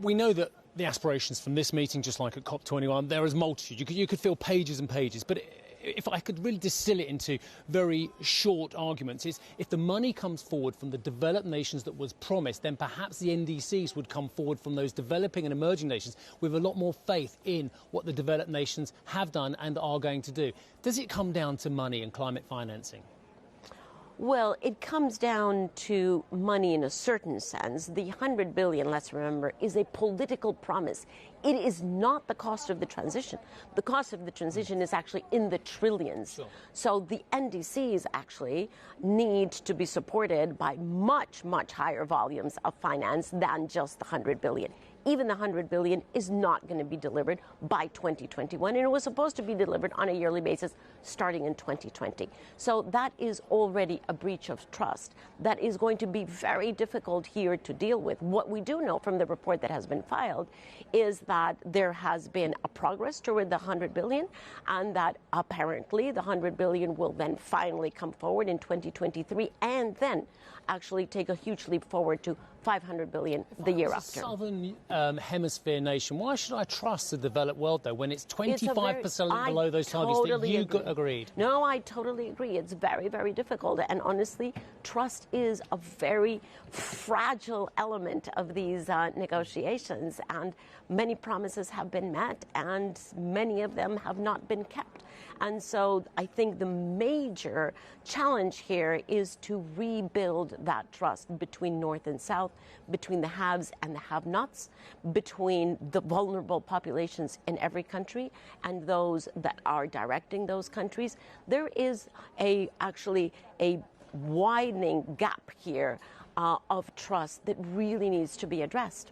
We know that the aspirations from this meeting, just like at COP21, there is multitude. You could fill pages and pages, but if I could really distill it into very short arguments, is if the money comes forward from the developed nations that was promised, then perhaps the NDCs would come forward from those developing and emerging nations with a lot more faith in what the developed nations have done and are going to do. Does it come down to money and climate financing? Well, it comes down to money in a certain sense. The 100 billion, let's remember, is a political promise. It is not the cost of the transition. The cost of the transition is actually in the trillions. Sure. So the NDCs actually need to be supported by much, much higher volumes of finance than just the 100 billion. Even the 100 billion is not going to be delivered by 2021, and it was supposed to be delivered on a yearly basis starting in 2020. So that is already a breach of trust that is going to be very difficult here to deal with. What we do know from the report that has been filed is that there has been a progress toward the 100 billion, and that apparently the 100 billion will then finally come forward in 2023 and then actually take a huge leap forward to 500 billion the year after. Southern hemisphere nation, why should I trust the developed world, though, when it's 25% below those targets that you agreed? No, I totally agree. It's very, very difficult. And honestly, trust is a very fragile element of these negotiations. And many promises have been met, and many of them have not been kept. And so I think the major challenge here is to rebuild that trust between North and South, between the haves and the have-nots, between the vulnerable populations in every country and those that are directing those countries. There is actually a widening gap here of trust that really needs to be addressed.